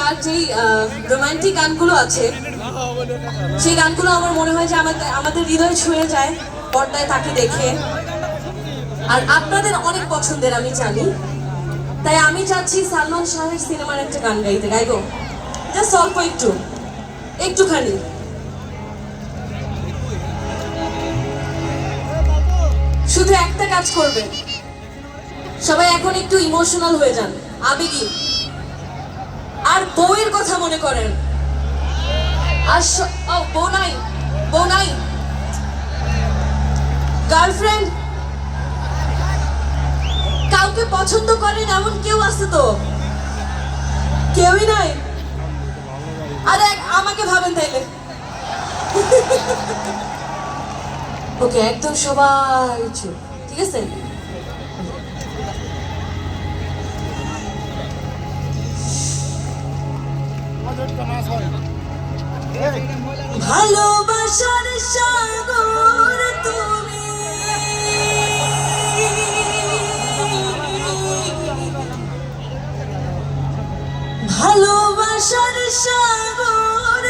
তার যেই রোমান্টিক গানগুলো আছে সেই গানগুলো আমার মনে হয় যে আমাদের হৃদয় ছুঁয়ে যায় পর্দায় তাকে দেখে। আর আপনাদের অনেক পছন্দের আমি জানি, তাই আমি চাচ্ছি সালমান শাহের সিনেমার একটা গান গাইবো, জাস্ট অল্প একটুখানি। শুধু একটা কাজ করবেন, সবাই এখন একটু ইমোশনাল হয়ে যান, আবেগী, আর বউয়ের কথা মনে করেন। আর বউ নাই, গার্লফ্রেন্ড, কাউকে পছন্দ করেন এমন কেউ আছে তো? কেউই নাই? আরে আমাকে ভাবেন তাইলে। ওকে, একদম সবাই চুপ, ঠিক আছে? ভালোবাসার সাগর তুমি, ভালোবাসার সাগর